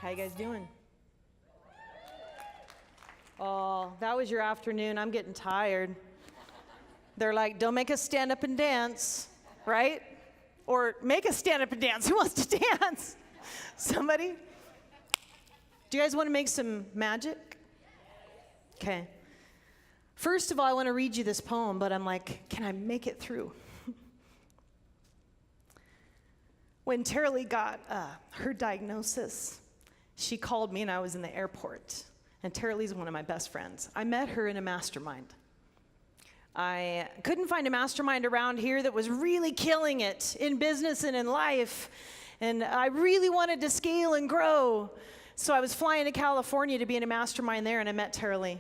How you guys doing? Oh, that was your afternoon. I'm getting tired. They're like, don't make us stand up and dance, right? Or make us stand up and dance. Who wants to dance? Somebody? Do you guys want to make some magic? Okay. First of all, I want to read you this poem, but I'm like, can I make it through? When SheliG got her diagnosis, she called me and I was in the airport. And SheliG's one of my best friends. I met her in a mastermind. I couldn't find a mastermind around here that was really killing it in business and in life. And I really wanted to scale and grow. So I was flying to California to be in a mastermind there, and I met SheliG.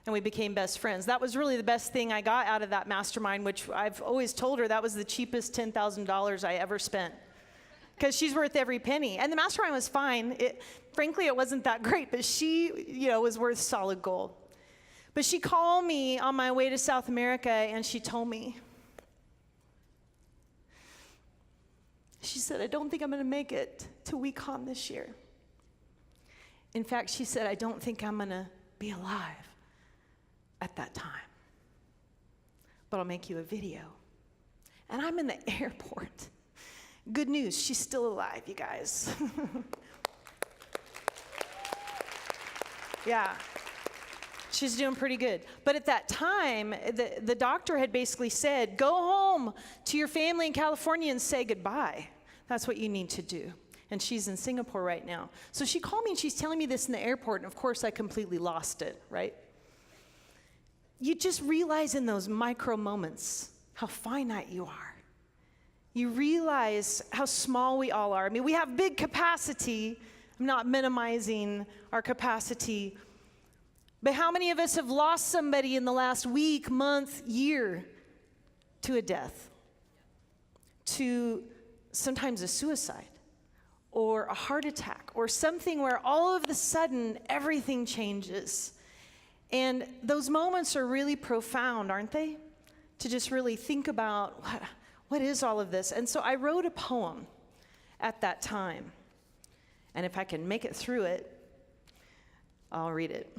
And we became best friends. That was really the best thing I got out of that mastermind, which I've always told her that was the cheapest $10,000 I ever spent. Because she's worth every penny. And the mastermind was fine. Frankly, it wasn't that great, but she, was worth solid gold. But she called me on my way to South America, and she told me, she said, I don't think I'm going to make it to WICON this year. In fact, she said, I don't think I'm going to be alive at that time. But I'll make you a video. And I'm in the airport. Good news, she's still alive, you guys. Yeah, she's doing pretty good. But at that time, the doctor had basically said, go home to your family in California and say goodbye. That's what you need to do. And she's in Singapore right now. So she called me and she's telling me this in the airport, and of course I completely lost it, right? You just realize in those micro moments how finite you are. You realize how small we all are. I mean, we have big capacity. I'm not minimizing our capacity. But how many of us have lost somebody in the last week, month, year to a death? To sometimes a suicide or a heart attack or something where all of a sudden everything changes. And those moments are really profound, aren't they? To just really think about what is all of this? And so I wrote a poem at that time. And if I can make it through it, I'll read it.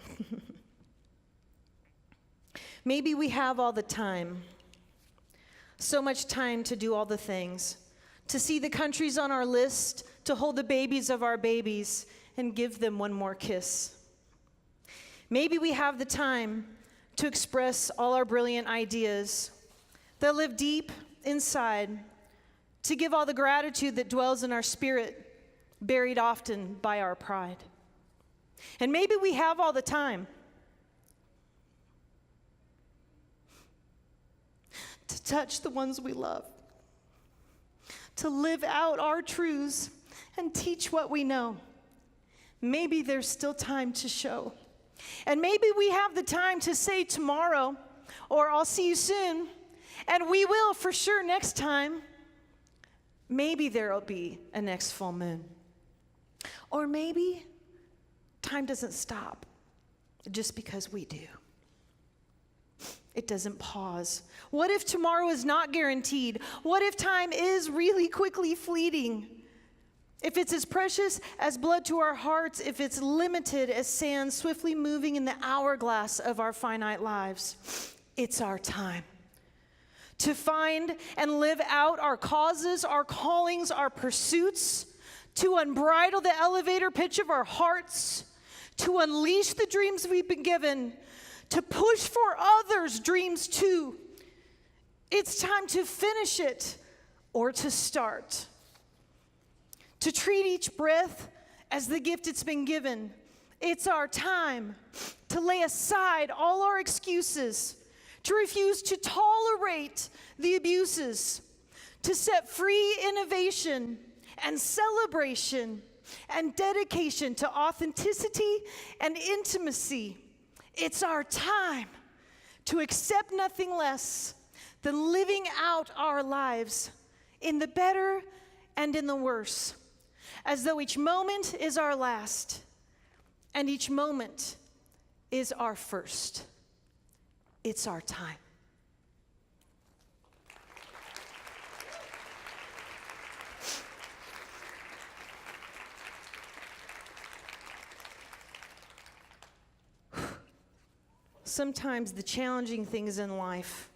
Maybe we have all the time, so much time to do all the things, to see the countries on our list, to hold the babies of our babies and give them one more kiss. Maybe we have the time to express all our brilliant ideas that live deep inside, to give all the gratitude that dwells in our spirit, buried often by our pride. And maybe we have all the time to touch the ones we love, to live out our truths and teach what we know. Maybe there's still time to show. And maybe we have the time to say tomorrow, or I'll see you soon. And we will for sure next time. Maybe there'll be a next full moon. Or maybe time doesn't stop just because we do. It doesn't pause. What if tomorrow is not guaranteed? What if time is really quickly fleeting? If it's as precious as blood to our hearts, if it's limited as sand swiftly moving in the hourglass of our finite lives, it's our time to find and live out our causes, our callings, our pursuits, to unbridle the elevator pitch of our hearts, to unleash the dreams we've been given, to push for others' dreams too. It's time to finish it or to start. To treat each breath as the gift it's been given. It's our time to lay aside all our excuses, to refuse to tolerate the abuses, to set free innovation and celebration and dedication to authenticity and intimacy. It's our time to accept nothing less than living out our lives in the better and in the worse, as though each moment is our last and each moment is our first. It's our time. sometimes the challenging things in life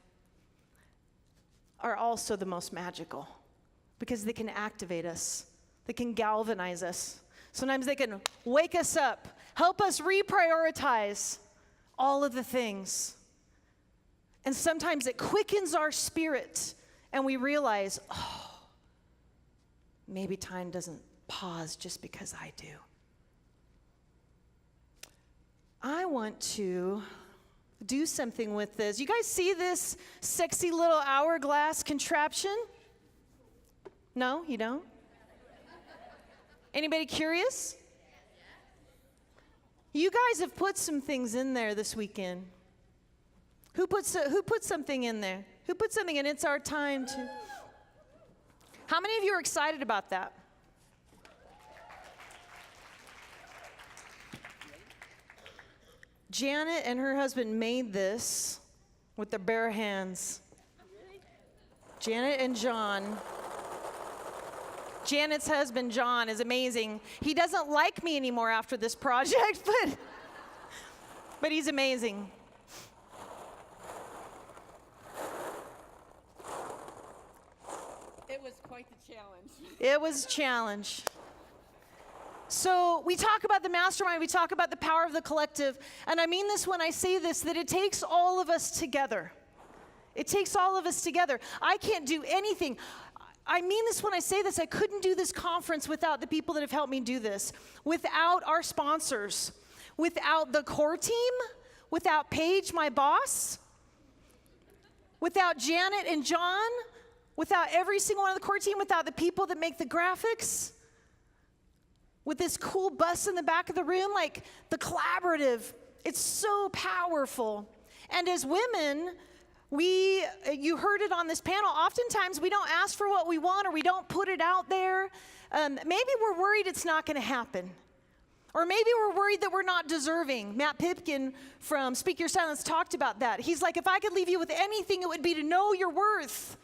are also the most magical because they can activate us. They can galvanize us. Sometimes they can wake us up, help us reprioritize all of the things. And sometimes it quickens our spirit and we realize, oh, maybe time doesn't pause just because I do. I want to do something with this. You guys see this sexy little hourglass contraption? No, you don't? Anybody curious? You guys have put some things in there this weekend. Who put something in there? Who put something in? It's our time to. How many of you are excited about that? Janet and her husband made this with their bare hands. Janet and John. Janet's husband, John, is amazing. He doesn't like me anymore after this project, but he's amazing. It was quite the challenge. It was a challenge. So we talk about the mastermind, we talk about the power of the collective, and I mean this when I say this, that it takes all of us together. It takes all of us together. I can't do anything. I mean this when I say this. I couldn't do this conference without the people that have helped me do this, without our sponsors, without the core team, without Paige, my boss, without Janet and John, without every single one of the core team, without the people that make the graphics, with this cool bus in the back of the room, like the collaborative. It's so powerful. And as women, you heard it on this panel, oftentimes we don't ask for what we want or we don't put it out there. Maybe we're worried it's not going to happen. Or maybe we're worried that we're not deserving. Matt Pipkin from Speak Your Silence talked about that. He's like, if I could leave you with anything, it would be to know your worth.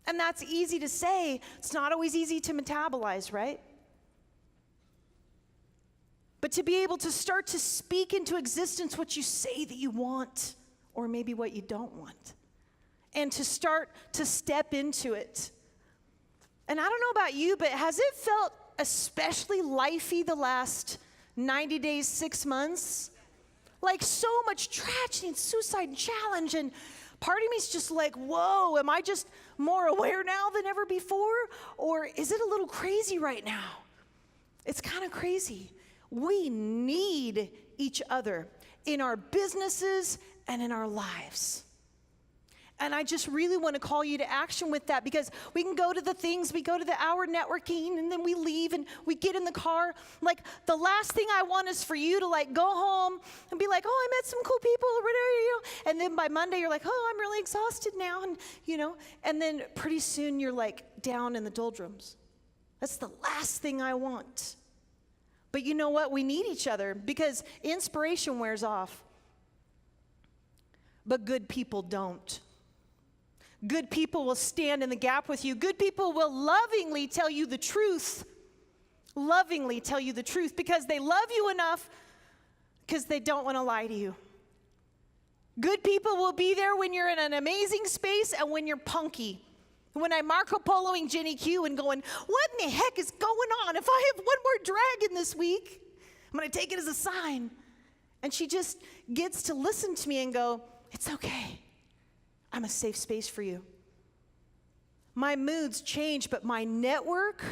And that's easy to say. It's not always easy to metabolize, right? But to be able to start to speak into existence what you say that you want, or maybe what you don't want, and to start to step into it. And I don't know about you, but has it felt especially lifey the last 90 days, 6 months? Like so much tragedy and suicide and challenge, and part of me is just like, whoa, am I just more aware now than ever before? Or is it a little crazy right now? It's kind of crazy. We need each other in our businesses and in our lives. And I just really want to call you to action with that, because we can go to the things, we go to the hour networking, and then we leave and we get in the car. Like, the last thing I want is for you to like go home and be like, oh, I met some cool people, and then by Monday you're like, oh, I'm really exhausted now, and then pretty soon you're like down in the doldrums. That's the last thing I want. But you know what? We need each other, because inspiration wears off. But good people don't. Good people will stand in the gap with you. Good people will lovingly tell you the truth. Lovingly tell you the truth, because they love you enough, because they don't want to lie to you. Good people will be there when you're in an amazing space and when you're punky. When I'm Marco Poloing Jenny Q and going, what in the heck is going on? If I have one more dragon this week, I'm going to take it as a sign. And she just gets to listen to me and go, it's okay. I'm a safe space for you. My moods change, but my network,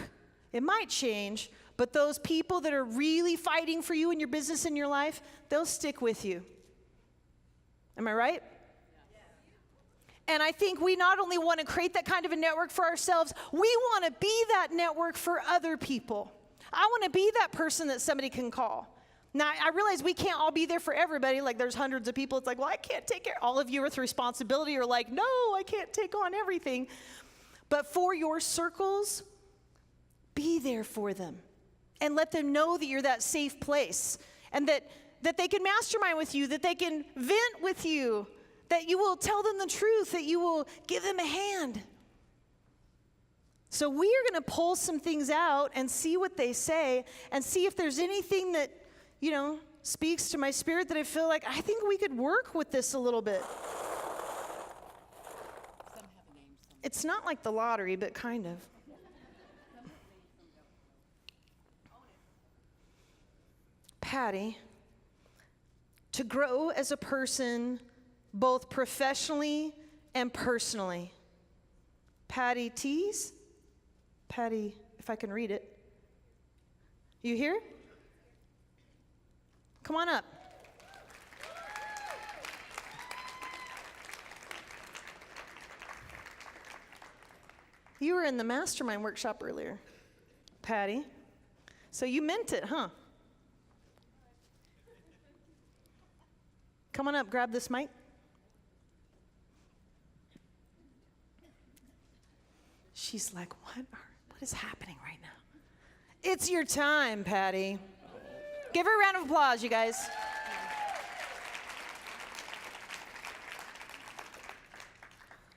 it might change, but those people that are really fighting for you in your business and your life, they'll stick with you. Am I right? And I think we not only want to create that kind of a network for ourselves, we want to be that network for other people. I want to be that person that somebody can call. Now, I realize we can't all be there for everybody. Like, there's hundreds of people. It's like, well, I can't take care. All of you with responsibility are like, no, I can't take on everything. But for your circles, be there for them. And let them know that you're that safe place. And that they can mastermind with you, that they can vent with you, that you will tell them the truth, that you will give them a hand. So we are going to pull some things out and see what they say and see if there's anything that, speaks to my spirit that I feel like I think we could work with this a little bit. It's not like the lottery, but kind of. Patty, to grow as a person, both professionally and personally. Patty Tees? Patty, if I can read it. You here? Come on up. You were in the mastermind workshop earlier, Patty. So you meant it, huh? Come on up, grab this mic. She's like, what is happening right now? It's your time, Patty. Give her a round of applause, you guys.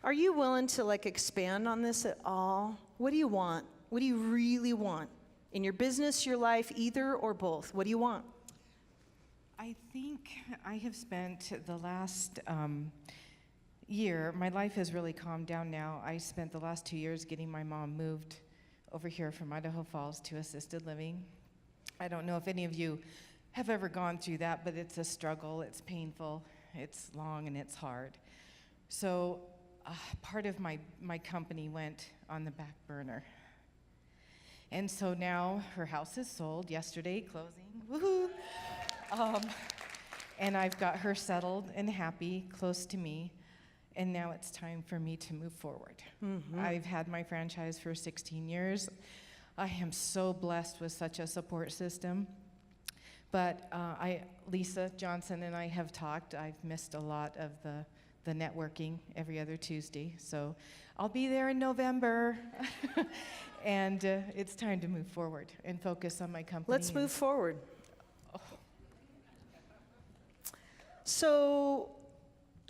Are you willing to expand on this at all? What do you want? What do you really want? In your business, your life, either or both? What do you want? I think I have spent the last year, my life has really calmed down now. I spent the last 2 years getting my mom moved over here from Idaho Falls to assisted living. I don't know if any of you have ever gone through that, but it's a struggle, it's painful, it's long, and it's hard. So part of my company went on the back burner. And so now her house is sold, yesterday closing, woohoo! And I've got her settled and happy, close to me, and now it's time for me to move forward. Mm-hmm. I've had my franchise for 16 years. I am so blessed with such a support system. But Lisa Johnson and I have talked. I've missed a lot of the networking every other Tuesday, so I'll be there in November. And it's time to move forward and focus on my company. Let's move forward. So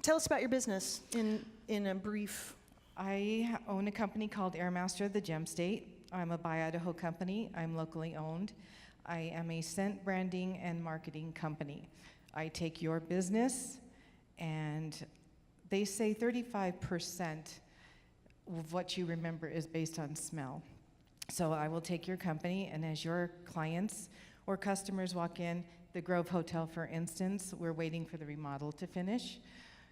tell us about your business in a brief. I own a company called Airmaster of the Gem State. I'm a Buy Idaho company. I'm locally owned. I am a scent branding and marketing company. I take your business, and they say 35% of what you remember is based on smell. So I will take your company, and as your clients or customers walk in, the Grove Hotel, for instance, we're waiting for the remodel to finish.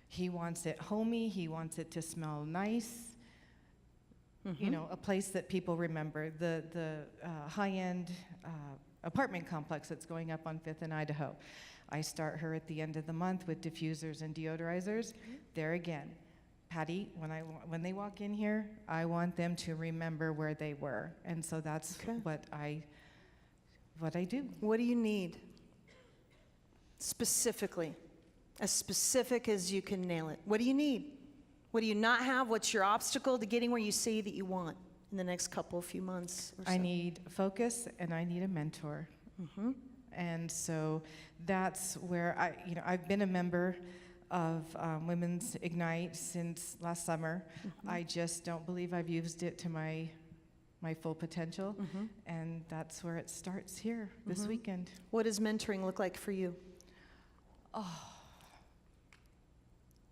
He wants it homey, he wants it to smell nice. Mm-hmm. You know, a place that people remember. The high-end apartment complex that's going up on 5th and Idaho. I start her at the end of the month with diffusers and deodorizers. Mm-hmm. There again, Patty, when they walk in here, I want them to remember where they were. And so that's what I do. What do you need? Specifically, as specific as you can nail it. What do you need? What do you not have? What's your obstacle to getting where you say that you want in the next few months or so? I need focus, and I need a mentor. Mm-hmm. And so that's where I've been a member of Women's Ignite since last summer. Mm-hmm. I just don't believe I've used it to my full potential, mm-hmm. and that's where it starts here this mm-hmm. weekend. What does mentoring look like for you?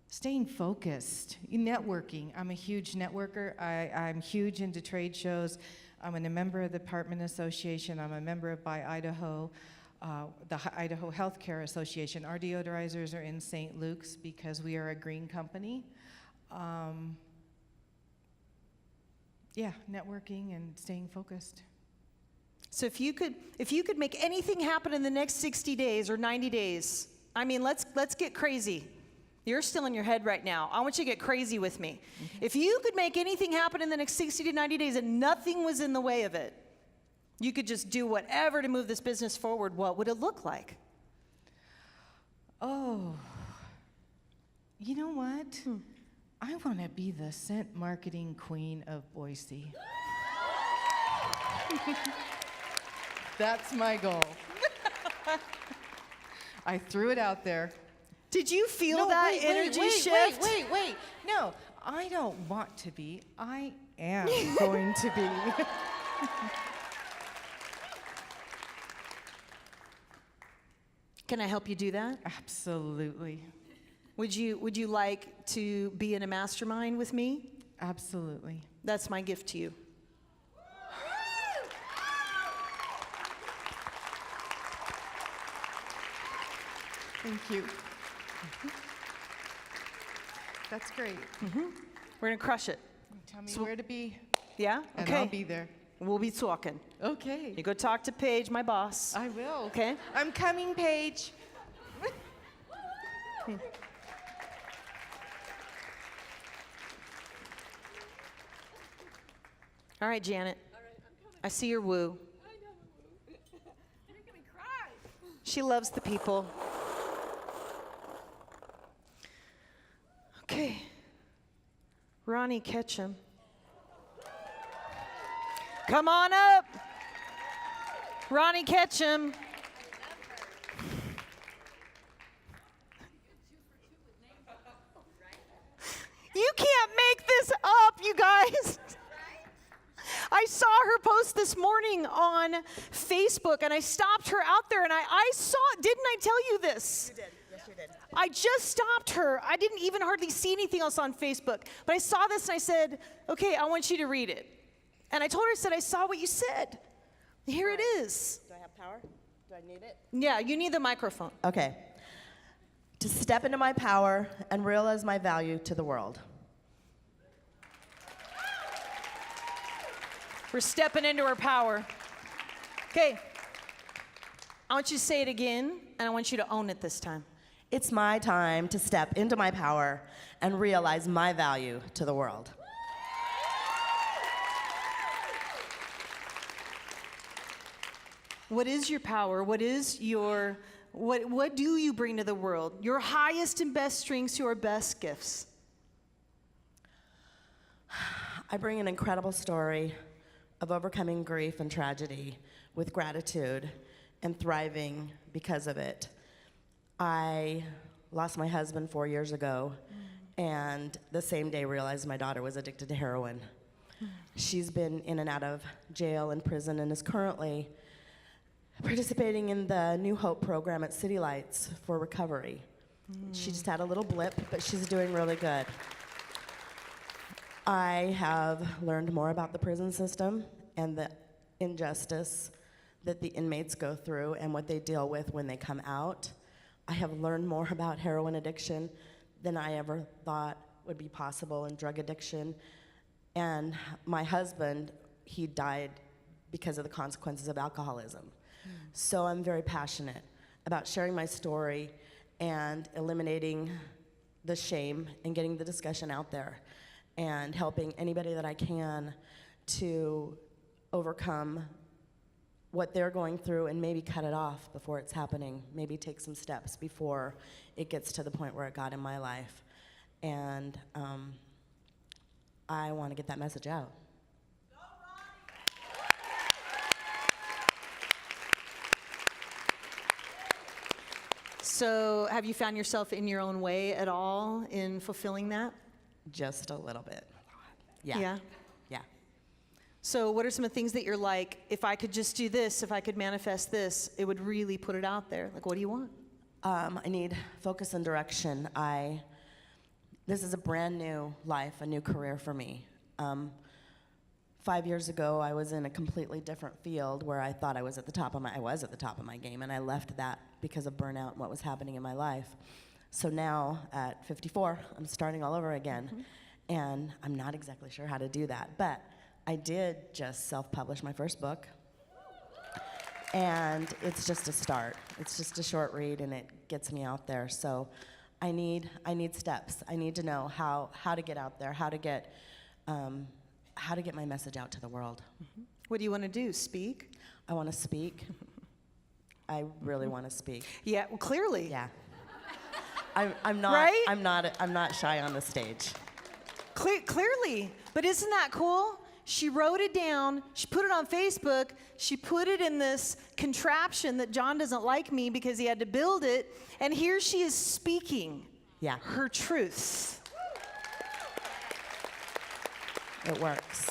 Staying focused, networking. I'm a huge networker. I'm huge into trade shows. I'm a member of the Apartment Association. I'm a member of Buy Idaho, the Idaho Healthcare Association. Our deodorizers are in St. Luke's because we are a green company. Networking and staying focused. So if you could make anything happen in the next 60 days or 90 days, I mean, let's get crazy. You're still in your head right now. I want you to get crazy with me. Okay. If you could make anything happen in the next 60 to 90 days and nothing was in the way of it, you could just do whatever to move this business forward, what would it look like? Oh, you know what? I want to be the scent marketing queen of Boise. That's my goal. I threw it out there. Did you feel that energy shift? Wait. No, I don't want to be. I am going to be. Can I help you do that? Absolutely. Would you like to be in a mastermind with me? Absolutely. That's my gift to you. Thank you. That's great. We're gonna crush it. Tell me where to be, Yeah? and Okay. I'll be there. We'll be talking. Okay. You go talk to Paige, my boss. I will. Okay? I'm coming, Paige. All right, Janet. I see your woo. You're making me cry. She loves the people. Okay. Ronnie Ketchum. Come on up. Ronnie Ketchum. You can't make this up, you guys. I saw her post this morning on Facebook, and I stopped her out there, and I saw, didn't I tell you this? You did. Yes, you did. I just stopped her. I didn't even hardly see anything else on Facebook. But I saw this, and I said, okay, I want you to read it. And I told her, I said, I saw what you said. Here it is. Do I have power? Do I need it? Yeah, you need the microphone. Okay. To step into my power and realize my value to the world. We're stepping into her power. Okay. I want you to say it again, and I want you to own it this time. It's my time to step into my power and realize my value to the world. What is your power? What is your, what do you bring to the world? Your highest and best strengths, your best gifts. I bring an incredible story of overcoming grief and tragedy with gratitude and thriving because of it. I lost my husband 4 years ago, and the same day realized my daughter was addicted to heroin. She's been in and out of jail and prison and is currently participating in the New Hope program at City Lights for recovery. She just had a little blip, but she's doing really good. I have learned more about the prison system and the injustice that the inmates go through and what they deal with when they come out. I have learned more about heroin addiction than I ever thought would be possible, and drug addiction. And my husband, he died because of the consequences of alcoholism. So I'm very passionate about sharing my story and eliminating the shame and getting the discussion out there and helping anybody that I can to overcome what they're going through and maybe cut it off before it's happening, maybe take some steps before it gets to the point where it got in my life. And I want to get that message out. So have you found yourself in your own way at all in fulfilling that? Just a little bit. Yeah. Yeah. Yeah. So what are some of the things that you're like, if I could just do this, if I could manifest this, it would really put it out there? Like, what do you want? I need focus and direction. This is a brand new life, a new career for me. 5 years ago, I was in a completely different field where I thought I was at the top of my game, and I left that because of burnout and what was happening in my life. So now, at 54, I'm starting all over again, and I'm not exactly sure how to do that. But I did just self-publish my first book, and it's just a start. It's just a short read, and it gets me out there. So I need steps. I need to know how to get out there, how to get my message out to the world. What do you want to do? Speak? I want to speak. I really want to speak. Yeah, well, clearly. Yeah. I'm not. Right? I'm not shy on the stage. Clearly. But isn't that cool? She wrote it down. She put it on Facebook. She put it in this contraption that John doesn't like me because he had to build it. And here she is speaking Yeah. her truths. It works.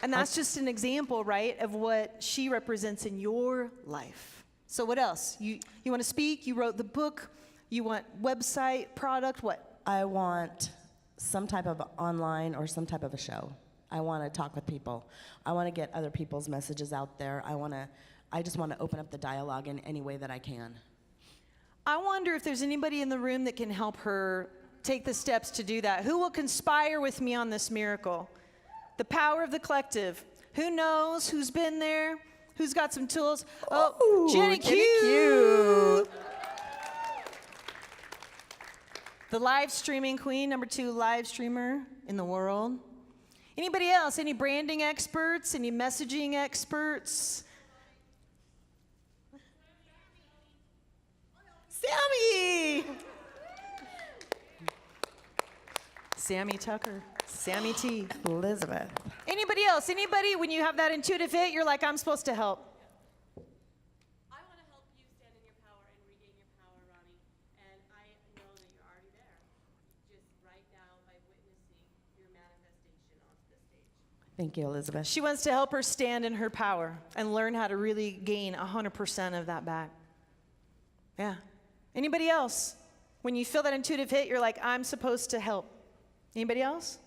And that's just an example, right, of what she represents in your life. So what else? You want to speak? You wrote the book. You want website, product, what? I want some type of online or some type of a show. I want to talk with people. I want to get other people's messages out there. I just want to open up the dialogue in any way that I can. I wonder if there's anybody in the room that can help her take the steps to do that. Who will conspire with me on this miracle? The power of the collective. Who knows? Who's been there? Who's got some tools? Oh, Jenny Q. The live streaming queen, number 2 live streamer in the world. Anybody else? Any branding experts? Any messaging experts? Sammy! Sammy Tucker. Sammy T. Elizabeth. Anybody else? Anybody, when you have that intuitive hit, you're like, I'm supposed to help. I want to help you stand in your power and regain your power, Ronnie. And I know that you're already there. Just right now by witnessing your manifestation onto the stage. Thank you, Elizabeth. She wants to help her stand in her power and learn how to really gain 100% of that back. Yeah. Anybody else? When you feel that intuitive hit, you're like, I'm supposed to help. Anybody else?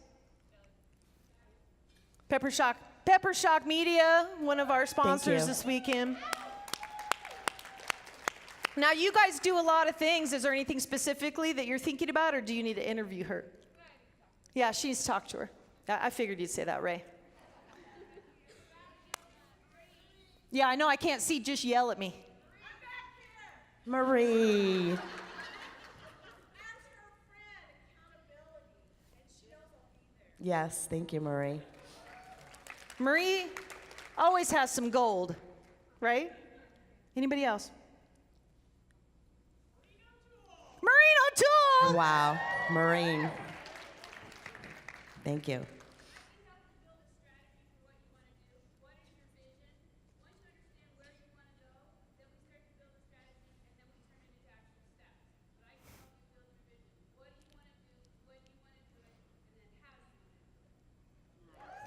Pepper Shock Media, one of our sponsors this weekend. Now, you guys do a lot of things. Is there anything specifically that you're thinking about, or do you need to interview her? Yeah, she needs to talk to her. I figured you'd say that, Ray. Yeah, I know I can't see. Just yell at me. Marie. Yes, thank you, Marie. Marie always has some gold, right? Anybody else? Marine O'Toole! Wow, Marine. Thank you.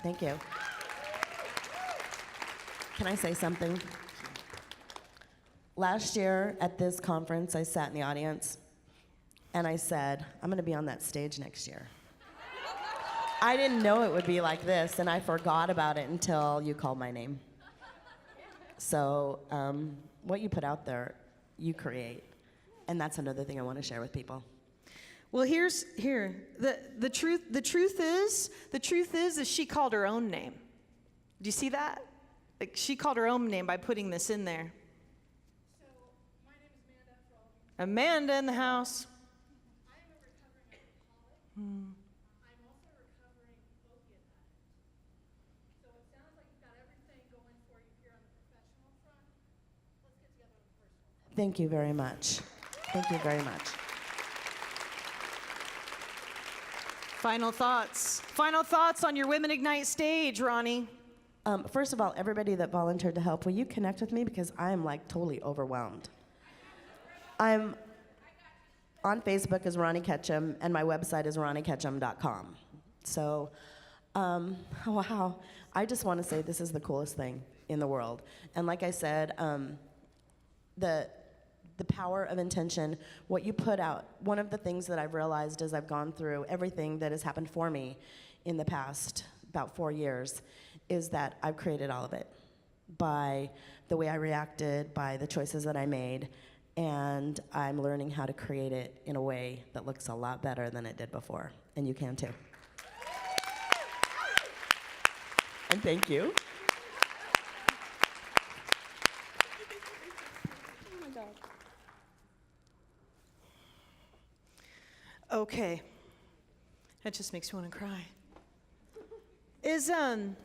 Thank you. Can I say something? Last year at this conference, I sat in the audience and I said, I'm going to be on that stage next year. I didn't know it would be like this, and I forgot about it until you called my name. So what you put out there, you create. And that's another thing I want to share with people. Well, the truth is she called her own name. Do you see that? Like, she called her own name by putting this in there. So, my name is Amanda for all of you. Amanda in the house. I am a recovering alcoholic. I'm also a recovering opiate addict. So it sounds like you've got everything going for you here on the professional front. Let's get together on the personal front. Thank you very much. Thank you very much. Final thoughts. Final thoughts on your Women Ignite stage, Ronnie. First of all, everybody that volunteered to help, will you connect with me? Because I'm like totally overwhelmed. I'm on Facebook as Ronnie Ketchum, and my website is ronnieketchum.com. So, wow, I just want to say this is the coolest thing in the world. And like I said, the power of intention, what you put out, one of the things that I've realized as I've gone through everything that has happened for me in the past about 4 years is that I've created all of it by the way I reacted, by the choices that I made, and I'm learning how to create it in a way that looks a lot better than it did before, and you can too. And thank you. Okay. That just makes me want to cry. I'm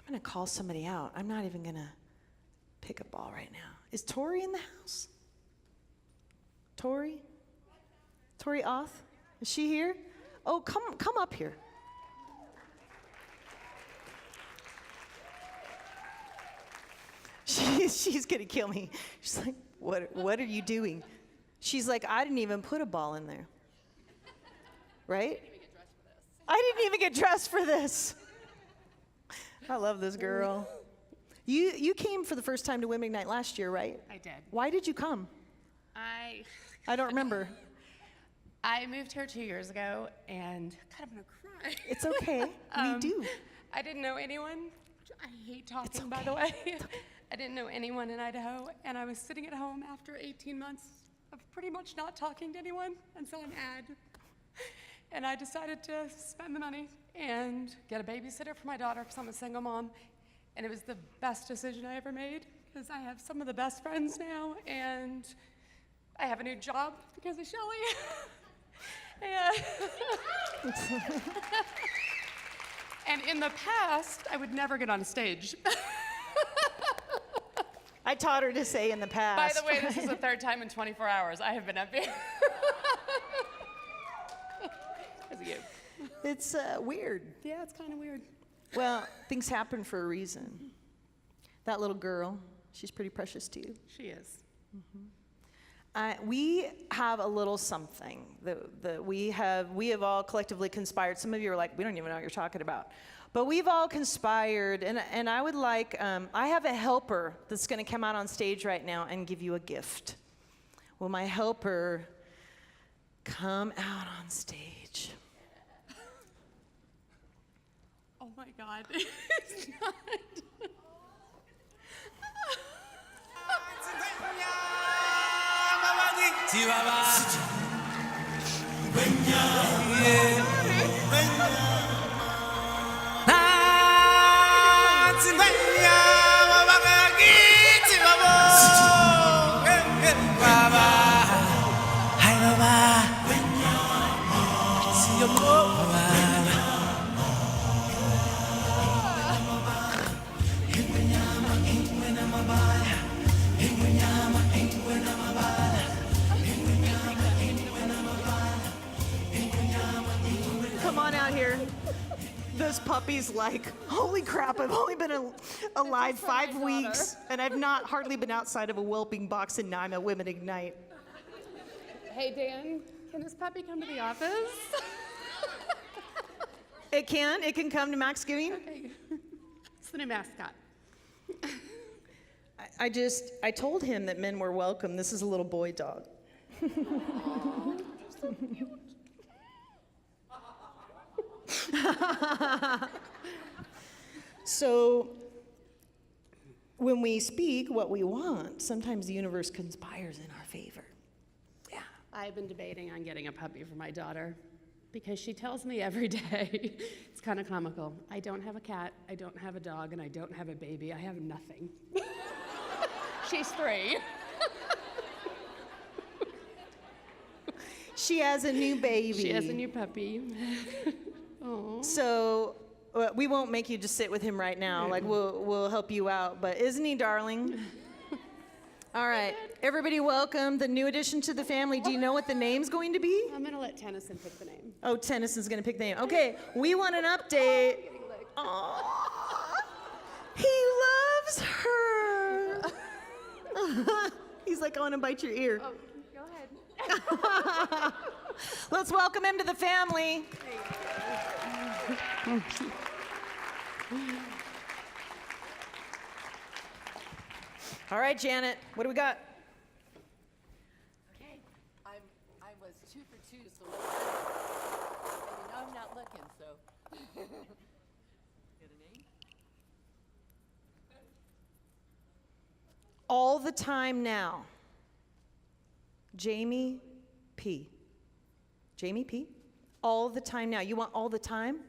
going to call somebody out. I'm not even going to pick a ball right now. Is Tori in the house? Tori? Tori Oth? Is she here? Oh, come up here. She's going to kill me. She's like, what are you doing? She's like, I didn't even put a ball in there. Right? I didn't even get dressed for this. I love this girl. You came for the first time to Women Ignite last year, right? I did. Why did you come? I I don't remember. moved here 2 years ago, and God, I'm gonna cry. It's okay. We do. I didn't know anyone. I hate talking, by the way. I didn't know anyone in Idaho, and I was sitting at home after 18 months of pretty much not talking to anyone and saw an ad. And I decided to spend the money and get a babysitter for my daughter because I'm a single mom. And it was the best decision I ever made because I have some of the best friends now, and I have a new job because of Sheli. And in the past, I would never get on stage. I taught her to say in the By past. the way, this is the third time in 24 hours I have been up here. Because of you. It's weird. Yeah, it's kind of weird. Well, things happen for a reason. That little girl, she's pretty precious to you. She is. We have a little something that we have all collectively conspired. Some of you are like, we don't even know what you're talking about. But we've all conspired, and I would like, I have a helper that's going to come out on stage right now and give you a gift. Will my helper come out on stage? Oh my God. It's not. Come on out here. This puppy's like, holy crap, I've only been alive 5 weeks, and I've not hardly been outside of a whelping box, and now I'm at Women Ignite. Hey, Dan, can this puppy come to the office? It can come to Max Giving. Okay. It's the new mascot. I told him that men were welcome. This is a little boy dog. So when we speak what we want, sometimes the universe conspires in our favor. Yeah. I've been debating on getting a puppy for my daughter because she tells me every day, it's kind of comical, I don't have a cat, I don't have a dog, and I don't have a baby. I have nothing. She's 3. She has a new baby. She has a new puppy. Oh. So we won't make you just sit with him right now. Like we'll help you out. But isn't he darling? All right, everybody, welcome the new addition to the family. Do you know what the name's going to be? I'm gonna let Tennyson pick the name. Oh, Tennyson's gonna pick the name. Okay, we want an update. Aww, he loves her. He's like, I want to bite your ear. Oh, go ahead. Let's welcome him to the family. All right, Janet, what do we got? Okay, I was 2 for 2, so let's and you know I'm not looking, so. Get a name? All the time now. Jamie P. Jamie P. All the time now. You want all the time?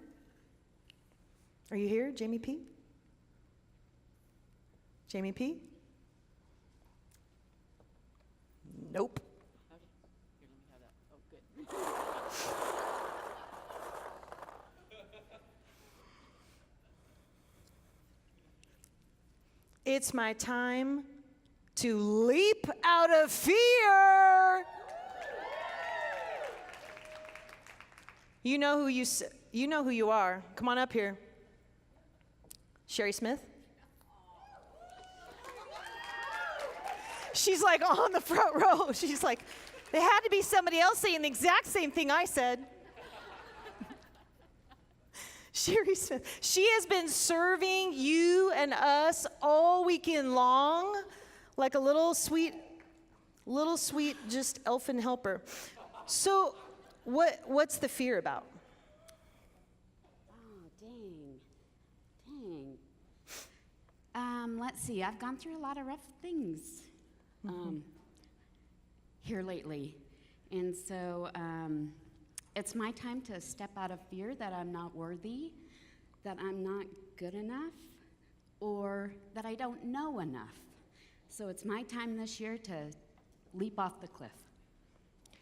Are you here, Jamie P? Jamie P? Nope. Okay, here, let me have that. Oh, good. It's my time to leap out of fear. You know who you are. Come on up here. Sherry Smith. She's like on the front row. She's like, there had to be somebody else saying the exact same thing I said. Sherry Smith. She has been serving you and us all weekend long, like a little sweet, just elfin helper. So, what's the fear about? Oh, dang. Let's see. I've gone through a lot of rough things here lately. And so it's my time to step out of fear that I'm not worthy, that I'm not good enough, or that I don't know enough. So it's my time this year to leap off the cliff.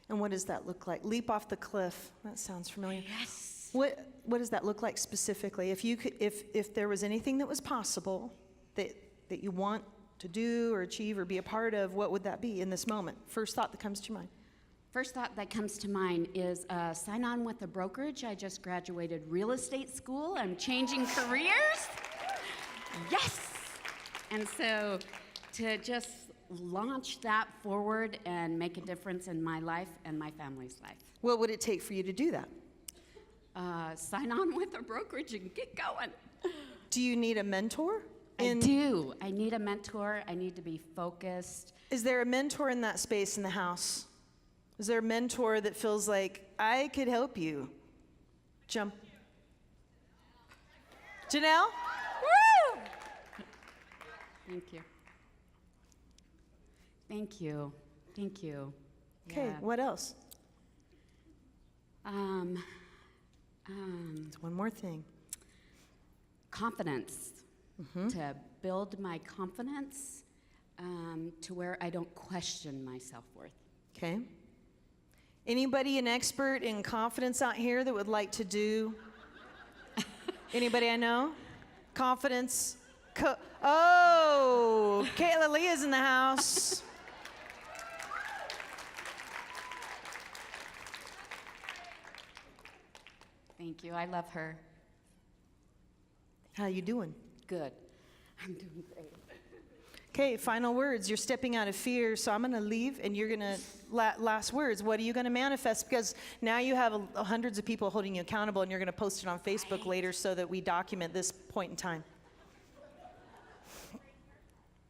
And what does that look like? Leap off the cliff. That sounds familiar. Yes. What does that look like specifically? If you could, if there was anything that was possible that you want to do or achieve or be a part of, what would that be in this moment? First thought that comes to your mind. First thought that comes to mind is sign on with a brokerage. I just graduated real estate school. I'm changing careers. Yes. And so to just launch that forward and make a difference in my life and my family's life. What would it take for you to do that? Sign on with a brokerage and get going. Do you need a mentor? I do. I need a mentor. I need to be focused. Is there a mentor in that space in the house? Is there a mentor that feels like, I could help you? Jump. Janelle? Woo! Thank you. Thank you. Thank you. Okay, Yeah. what else? It's one more thing. Confidence. To build my confidence to where I don't question my self-worth. Okay. Anybody an expert in confidence out here that would like to do? Anybody I know? Confidence. Oh, Kayla Leah's in the house. Thank you. I love her. How you doing? Good. I'm doing great. Okay, final words. You're stepping out of fear, so I'm going to leave, and you're going to, last words, what are you going to manifest? Because now you have hundreds of people holding you accountable, and you're going to post it on Facebook later so that we document this point in time.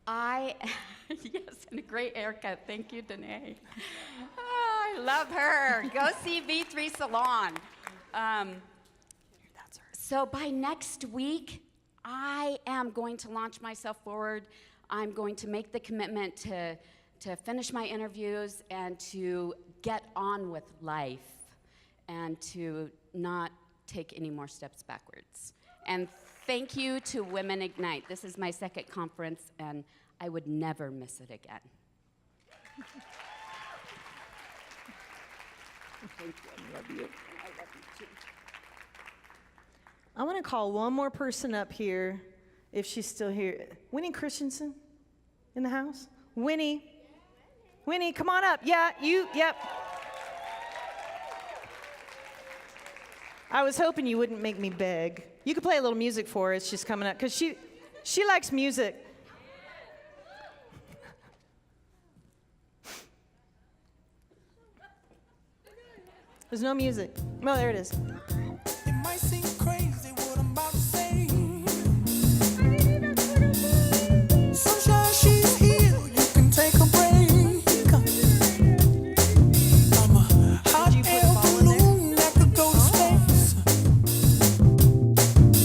Yes, and a great haircut. Thank you, Danae. Oh, I love her. Go see V3 Salon. So by next week, I am going to launch myself forward. I'm going to make the commitment to finish my interviews and to get on with life and to not take any more steps backwards. And thank you to Women Ignite. This is my second conference, and I would never miss it again. Thank you. I love you. I love you too. I want to call one more person up here, if she's still here. Winnie Christensen in the house? Winnie. Winnie, come on up. Yeah, you, yep. I was hoping you wouldn't make me beg. You could play a little music for us. She's coming up, because she likes music. There's no music. Oh, there it is. It might seem crazy what I'm about to say. Sunshine, she's here. You can take a break. I'm a hot air balloon that could go to space.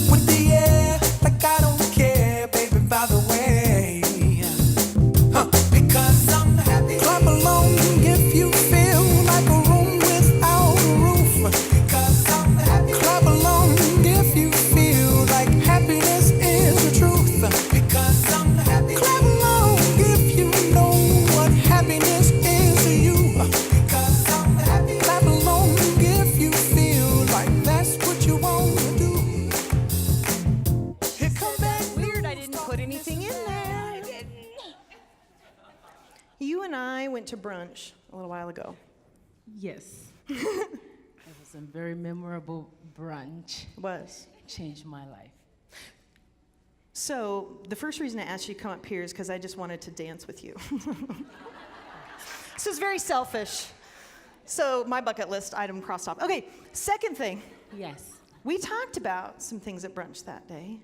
With the air, like I don't care, baby, by the way. Because I'm happy. Clap along if you feel like a room without a roof. Because I'm happy. Clap along if you feel like happiness is the truth. Because I'm happy. Clap along if you know what happiness is to you. Because I'm happy. Clap along if you feel like that's what you want to do. Here come back. Weird, I didn't put anything in there. I didn't. You and I went to brunch a little while ago. Yes. It was a very memorable brunch. Was. Changed my life. So the first reason I asked you to come up here is because I just wanted to dance with you. This is very selfish. So my bucket list item crossed off. Okay, second thing. Yes. We talked about some things at brunch that day,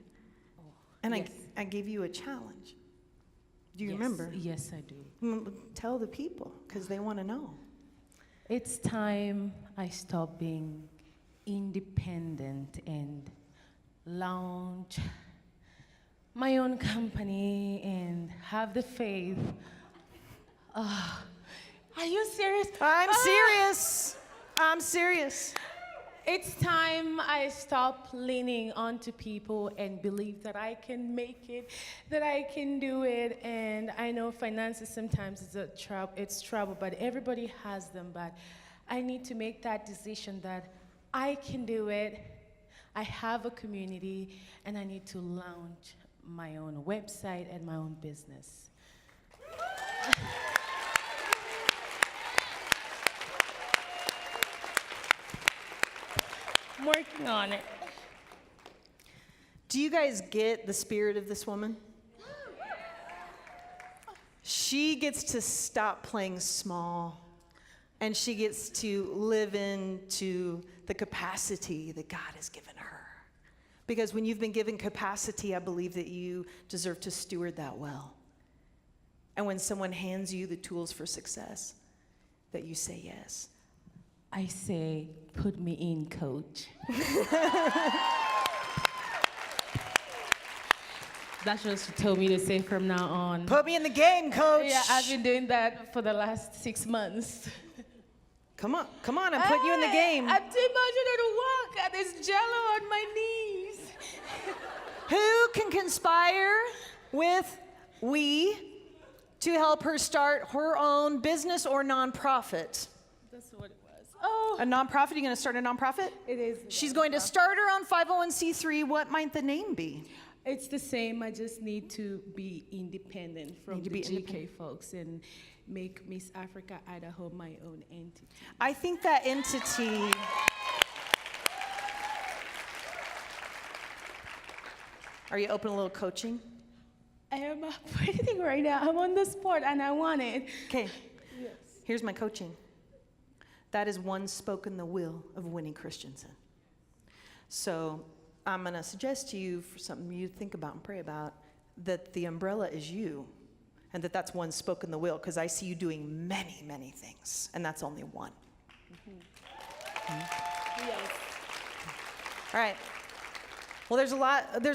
and yes. I gave you a challenge. Do you Yes, remember? Yes, I do. Tell the people, because they want to know. It's time I stop being independent and launch my own company and have the faith. Are you serious? I'm serious. I'm serious. It's time I stop leaning onto people and believe that I can make it, that I can do it. And I know finances sometimes it's trouble, but everybody has them. But I need to make that decision that I can do it. I have a community, and I need to launch my own website and my own business. I'm working on it. Do you guys get the spirit of this woman? She gets to stop playing small, and she gets to live into the capacity that God has given her. Because when you've been given capacity, I believe that you deserve to steward that well. And when someone hands you the tools for success, that you say yes. I say, put me in, coach. That's what she told me to say from now on. Put me in the game, coach. Yeah, I've been doing that for the last 6 months. Come on, I'm putting you in the game. I'm too emotional to walk, and there's jello on my knees. Who can conspire with we to help her start her own business or nonprofit? That's what it was. Oh, A nonprofit? You going to start a nonprofit? it is. She's going to start her own 501c3. What might the name be? It's the same. I just need to be independent from Need to the be GK independent. folks and make Miss Africa Idaho my own entity. I think that entity. Are you open to a little coaching? I am up for anything right now. I'm on the spot and I want it. Okay, Yes. here's my coaching. That is one spoke in the will of Winnie Christensen. So I'm going to suggest to you for something you think about and pray about, that the umbrella is you, and that's one spoke in the will, because I see you doing many, many things, and that's only one. Yes. All right. Well, there's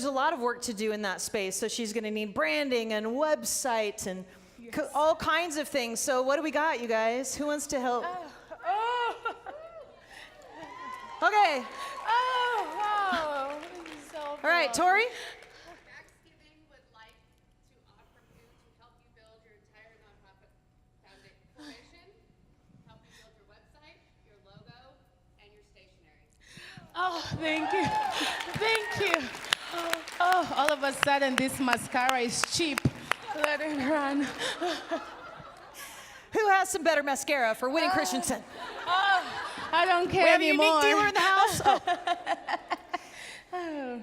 a lot of work to do in that space. So she's going to need branding and website and all kinds of things. So what do we got, you guys? Who wants to help? Okay. Oh, so All right, Tori. Thanksgiving would like to offer you to help you build your entire nonprofit foundation, help you build your website, your logo, and your stationery. Oh, thank you. Thank you. Oh, all of a sudden this mascara is cheap. Let it run. Who has some better mascara for Winnie Christensen? Oh, I don't care We have a anymore. unique dealer in the house. Oh. Oh,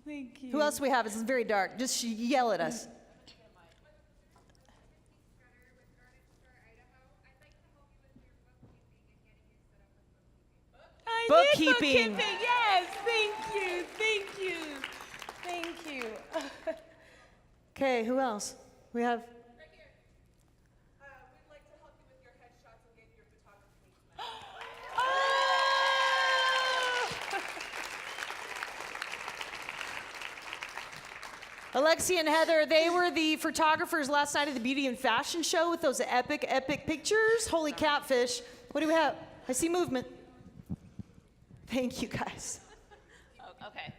thank you. Who else do we have? This is very dark. Just yell at us. I need Bookkeeping. Yes, thank you, thank you, thank you. Okay, who else? We have. Right here. We'd like to help you with your headshots and get your photography. Alexi and Heather, they were the photographers last night at the Beauty and Fashion Show with those epic, epic pictures. Holy catfish. What do we have? I see movement. Thank you, guys. Okay.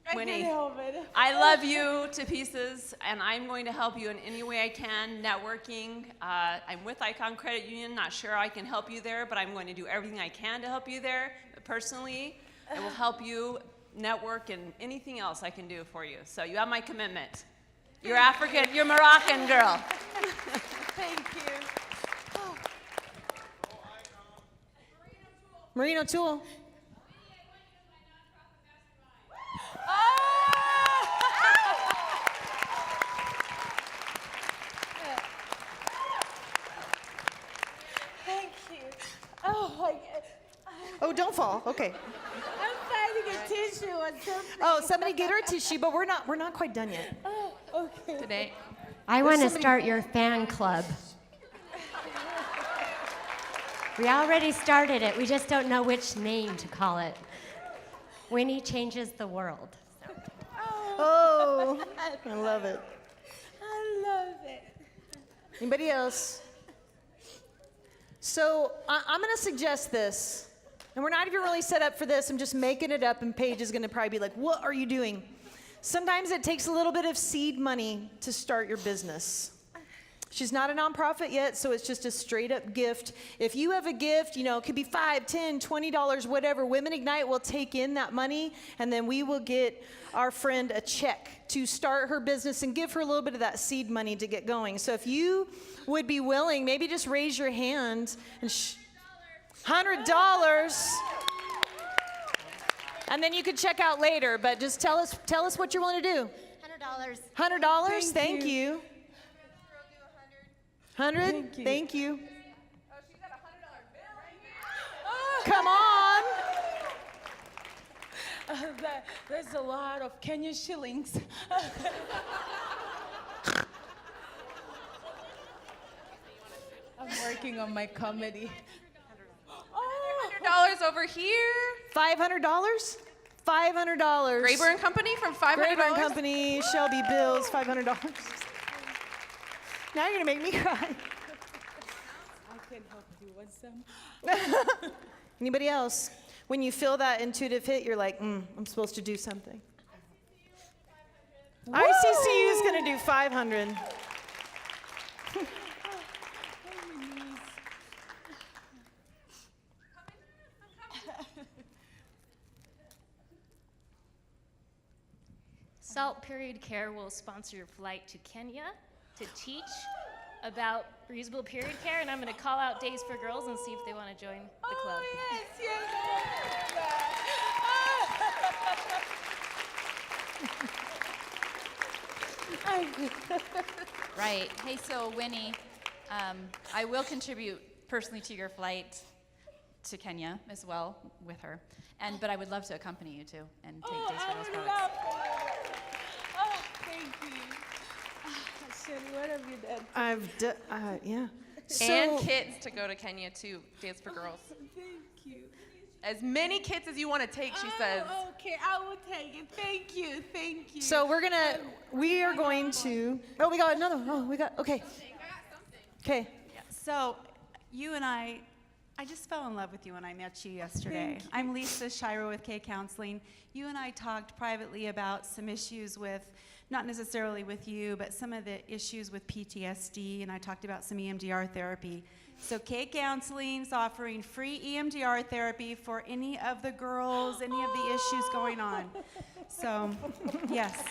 I Winnie, can't help it. I love you to pieces, and I'm going to help you in any way I can. Networking. I'm with Icon Credit Union. Not sure I can help you there, but I'm going to do everything I can to help you there. But personally, I will help you network and anything else I can do for you. So you have my commitment. You're African. You're Moroccan girl. Thank you. Merino Tool. Thank you. Oh my God. Oh, don't fall. Okay. I'm finding a tissue or something. Oh, somebody get her a tissue, but we're not quite done yet. Oh, okay. Today, I want to somebody- start your fan club. We already started it. We just don't know which name to call it. Winnie changes the world. Oh, I love it. I love it. Anybody else? So I'm going to suggest this, and we're not even really set up for this. I'm just making it up, and Paige is going to probably be like, what are you doing? Sometimes it takes a little bit of seed money to start your business. She's not a nonprofit yet, so it's just a straight up gift. If you have a gift, you know, it could be $5, $10, $20, whatever. Women Ignite will take in that money, and then we will get our friend a check to start her business and give her a little bit of that seed money to get going. So if you would be willing, maybe just raise your hand. And $100. And then you could check out later, but just tell us what you're willing to do. $100. $100. Thank you. 100? Thank you. Thank you. Oh, she's got a $100 bill right now. Come on. There's a lot of Kenyan shillings. I'm working on my comedy. $100 over here. $500? $500. Graber and Company from $500. Graber and Company, Shelby Bills, $500. Now you're gonna make me cry. I can help you with some. Anybody else? When you feel that intuitive hit, you're like, I'm supposed to do something. ICCU is gonna do 500. Salt Period Care will sponsor your flight to Kenya to teach about reusable period care, and I'm going to call out Days for Girls and see if they want to join the club. Right. Hey, so Winnie, I will contribute personally to your flight to Kenya as well with her, but I would love to accompany you too and take Days for Girls products. Oh, thank you. Shelley, what have you done? I've done, yeah. And kids to go to Kenya too. Dance for Girls. Thank you. As many kids as you want to take, she says. Okay, I will take it. Thank you, thank you. So we are going to, oh, we got another one. Oh, we got, okay. Okay. So you and I just fell in love with you when I met you yesterday. I'm Lisa Shiro with K Counseling. You and I talked privately about some issues with, not necessarily with you, but some of the issues with PTSD, and I talked about some EMDR therapy. So K Counseling is offering free EMDR therapy for any of the girls, any of the issues going on. So, yes.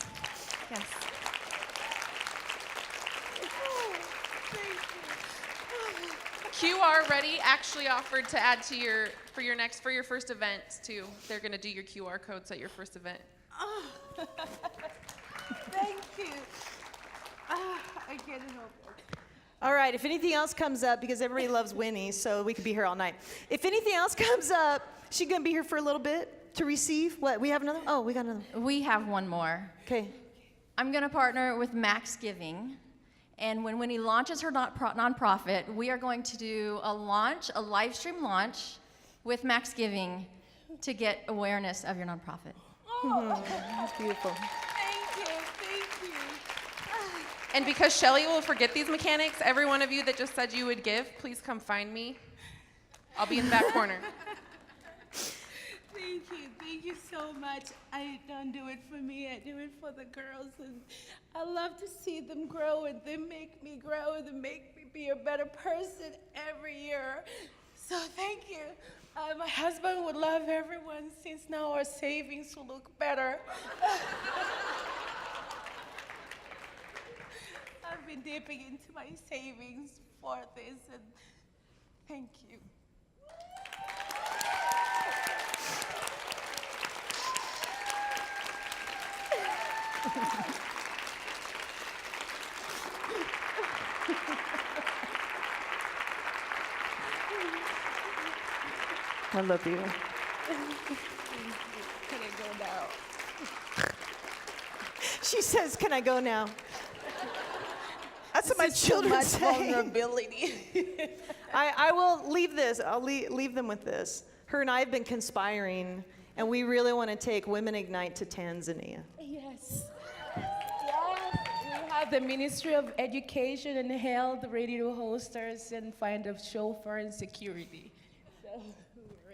QR Ready actually offered to add to for your first event too. They're gonna do your QR codes at your first event. Oh. Thank you. I can't help it. All right, if anything else comes up, because everybody loves Winnie, so we could be here all night. If anything else comes up, she's gonna be here for a little bit to receive. What, we have another? Oh, we got another. We have one more. Okay. I'm going to partner with Max Giving, and when Winnie launches her nonprofit, we are going to do a live stream launch with Max Giving to get awareness of your nonprofit. That's beautiful. Thank you. And because Shelly will forget these mechanics, every one of you that just said you would give, please come find me. I'll be in the back corner. Thank you so much. I don't do it for me, I do it for the girls, and I love to see them grow, and they make me grow, and they make me be a better person every year. So thank you. My husband would love everyone, since now our savings will look better. I've been dipping into my savings for this, and thank you. I love you. Can I go now? She says, "Can I go now?" That's what my This is children too much say. vulnerability. I will leave this. I'll leave them with this. Her and I have been conspiring, and we really want to take Women Ignite to Tanzania. Yes. Yes. We have the Ministry of Education and Health ready to host us and find a chauffeur and security. So,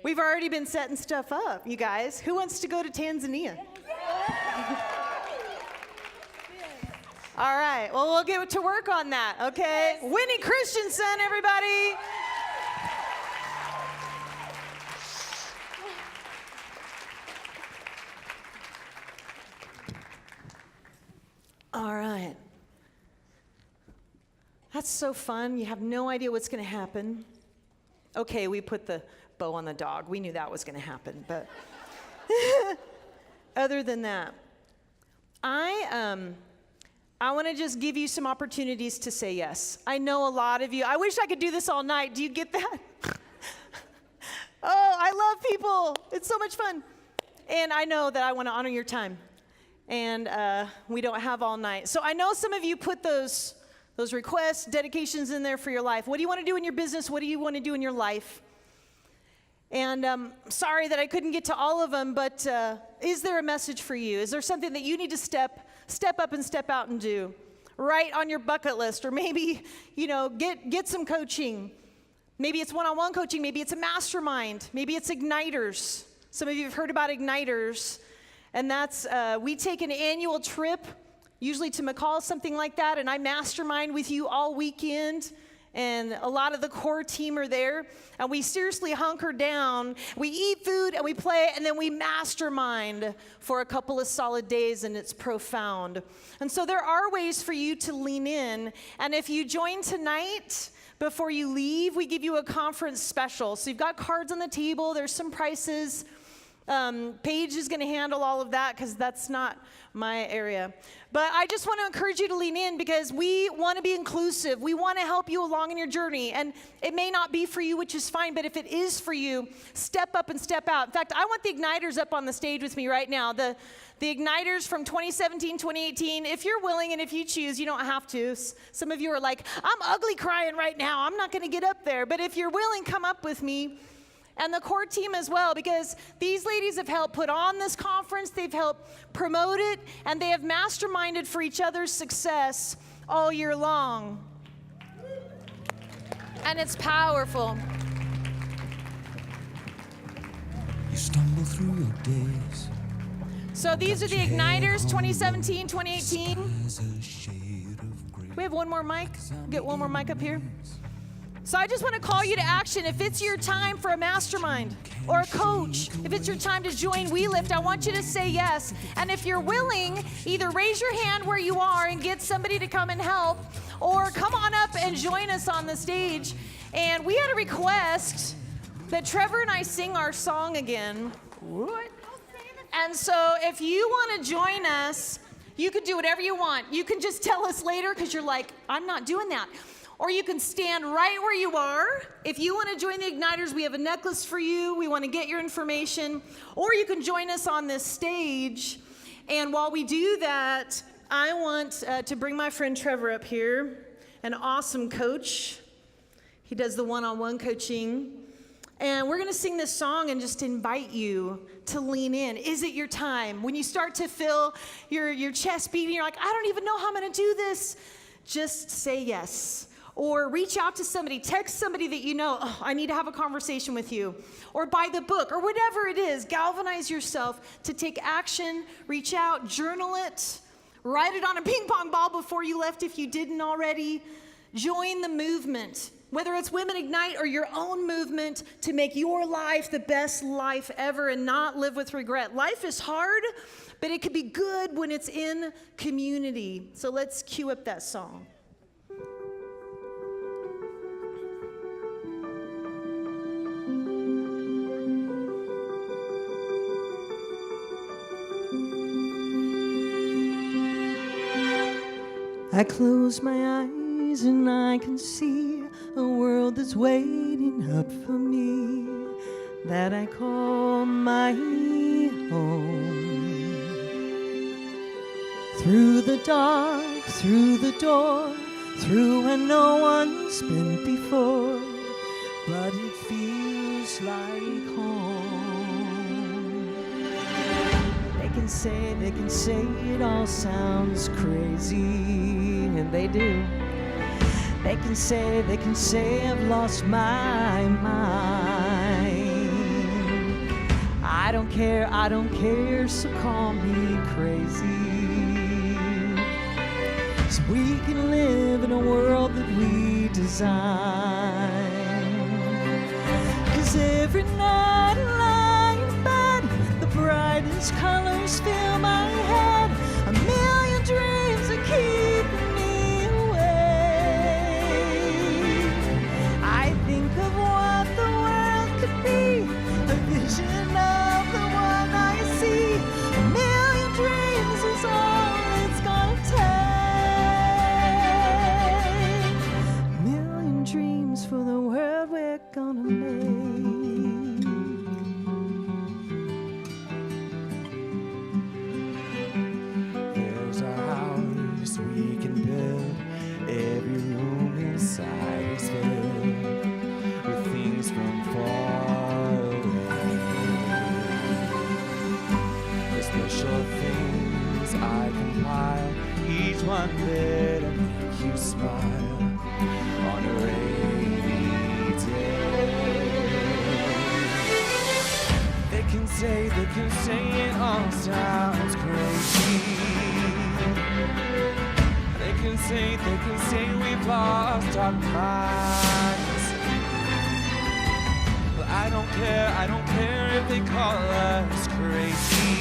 We've already been setting stuff up, you guys. Who wants to go to Tanzania? All right, well, we'll get to work on that, okay? Yes. Winnie Christensen, everybody. All right. That's so fun. You have no idea what's going to happen. Okay, we put the bow on the dog. We knew that was going to happen, but other than that, I want to just give you some opportunities to say yes. I know a lot of you. I wish I could do this all night. Do you get that? Oh, I love people. It's so much fun. And I know that I want to honor your time. And we don't have all night. So I know some of you put those requests, dedications in there for your life. What do you want to do in your business? What do you want to do in your life? And sorry that I couldn't get to all of them, but is there a message for you? Is there something that you need to step up and step out and do? Write on your bucket list, or maybe, get some coaching. Maybe it's one-on-one coaching. Maybe it's a mastermind. Maybe it's Igniters. Some of you have heard about Igniters. And that's, we take an annual trip, usually to McCall, something like that, and I mastermind with you all weekend. And a lot of the core team are there, and we seriously hunker down. We eat food, and we play, and then we mastermind for a couple of solid days, and it's profound. And so there are ways for you to lean in, and if you join tonight, before you leave, we give you a conference special. So you've got cards on the table, there's some prices. Paige is going to handle all of that because that's not my area. But I just want to encourage you to lean in because we want to be inclusive. We want to help you along in your journey. And it may not be for you, which is fine, but if it is for you, step up and step out. In fact, I want the Igniters up on the stage with me right now. The Igniters from 2017, 2018. If you're willing and if you choose, you don't have to. Some of you are like, I'm ugly crying right now. I'm not going to get up there. But if you're willing, come up with me. And the core team as well, because these ladies have helped put on this conference, they've helped promote it, and they have masterminded for each other's success all year long. And it's powerful. You stumble through your days. So these are the Igniters, 2017, 2018. We have one more mic. Get one more mic up here. So I just want to call you to action. If it's your time for a mastermind or a coach, if it's your time to join WeLift, I want you to say yes. And if you're willing, either raise your hand where you are and get somebody to come and help, or come on up and join us on the stage. And we had a request that Trevor and I sing our song again. What? And so if you want to join us, you can do whatever you want. You can just tell us later because you're like, I'm not doing that. Or you can stand right where you are. If you want to join the Igniters, we have a necklace for you. We want to get your information. Or you can join us on this stage. And while we do that, I want to bring my friend Trevor up here, an awesome coach. He does the one-on-one coaching. And we're going to sing this song and just invite you to lean in. Is it your time? When you start to feel your chest beating, you're like, I don't even know how I'm going to do this. Just say yes. Or reach out to somebody, text somebody that you know, oh, I need to have a conversation with you. Or buy the book, or whatever it is. Galvanize yourself to take action, reach out, journal it, write it on a ping pong ball before you left if you didn't already. Join the movement, whether it's Women Ignite or your own movement to make your life the best life ever and not live with regret. Life is hard, but it can be good when it's in community. So let's cue up that song. I close my eyes and I can see a world that's waiting up for me. that I call my home. Through the dark, through the door, through where no one's been before, but it feels like home. They can say it all sounds crazy, and they do. They can say I've lost my mind. I don't care, so call me crazy. So we can live in a world that we design. 'Cause every night I lie in bed, the brightest colors fill my head. A million dreams are keeping me awake. I think of what the world could be, a vision of the one I see. A million dreams is all it's gonna take. A million dreams for the world we're gonna make. There's a house we can build. Every room inside is filled with things from far away. The special things I compile, each one better make you smile on a rainy day. They can say it all sounds crazy. They can say we've lost our minds. But I don't care if they call us crazy.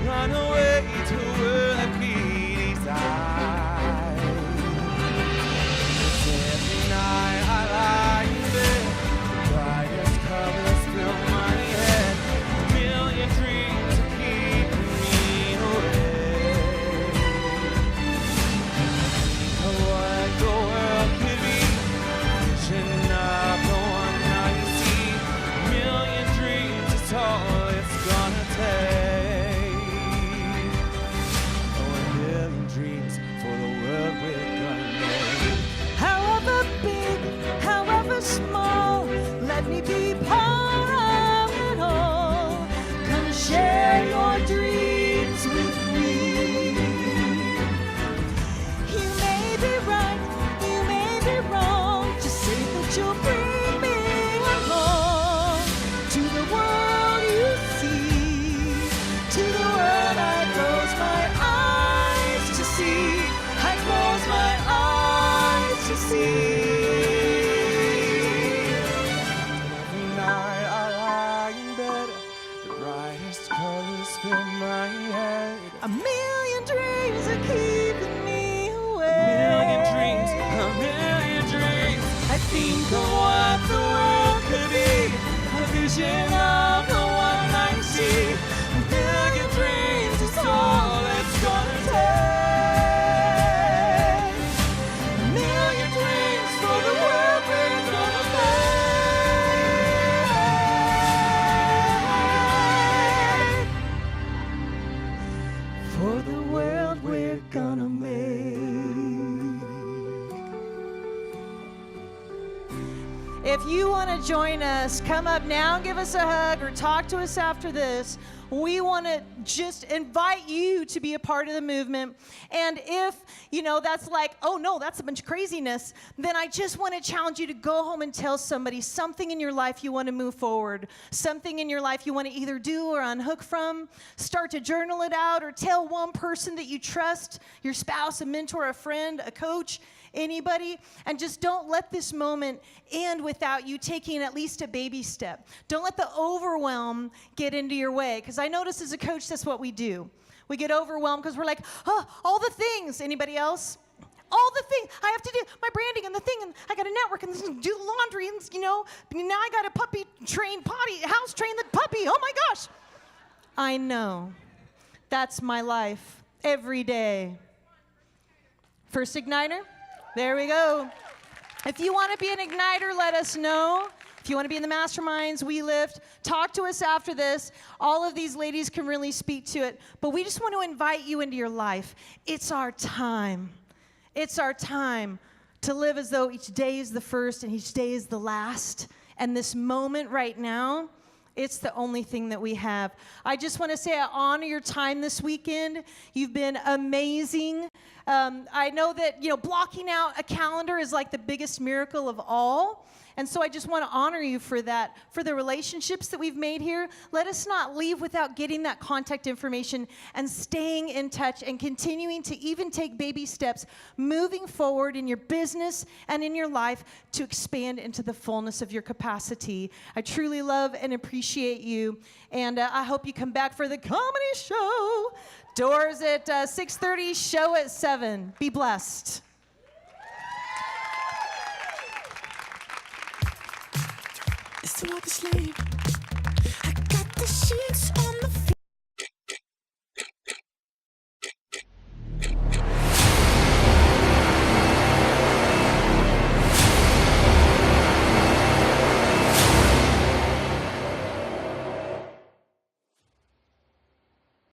Run away to a world that we desire. 'Cause every night I lie in bed, the brightest colors fill my head. A million dreams are keeping me awake. What the world could be, vision of the one I see. A million dreams is all it's gonna take. Oh, a million dreams for the world we're gonna make. However big, however small, let me be part of it all. Come share your dreams with me. You may be right, you may be wrong. Just say that you'll bring me along to the world you see, to the world I close my eyes to see. I close my eyes to see. Every night I lie in bed, the brightest colors fill my head. A million dreams are keeping me awake. A million dreams, a million dreams. I think of what the world could be, a vision of the one I see. A million dreams is all it's gonna take. A million dreams for the world we're gonna make. For the world we're gonna make. If you want to join us, come up now and give us a hug or talk to us after this. We want to just invite you to be a part of the movement. And if, that's like, oh no, that's a bunch of craziness, then I just want to challenge you to go home and tell somebody something in your life you want to move forward, something in your life you want to either do or unhook from. Start to journal it out or tell one person that you trust, your spouse, a mentor, a friend, a coach, anybody, and just don't let this moment end without you taking at least a baby step. Don't let the overwhelm get into your way, because I notice as a coach that's what we do. We get overwhelmed because we're like, oh, all the things. Anybody else? All the things I have to do, my branding and the thing, and I got to network and do laundry, and now I got a house train the puppy. Oh my gosh. I know. That's my life every day. First igniter? There we go. If you want to be an igniter, let us know. If you want to be in the masterminds, We Lift, talk to us after this. All of these ladies can really speak to it. But we just want to invite you into your life. It's our time. It's our time to live as though each day is the first and each day is the last. And this moment right now, it's the only thing that we have. I just want to say I honor your time this weekend. You've been amazing. I know that, blocking out a calendar is like the biggest miracle of all. And so I just want to honor you for that, for the relationships that we've made here. Let us not leave without getting that contact information and staying in touch and continuing to even take baby steps, moving forward in your business and in your life to expand into the fullness of your capacity. I truly love and appreciate you. And I hope you come back for the comedy show. Doors at 6:30, show at 7. Be blessed. It's to walk the slave. I got the sheets on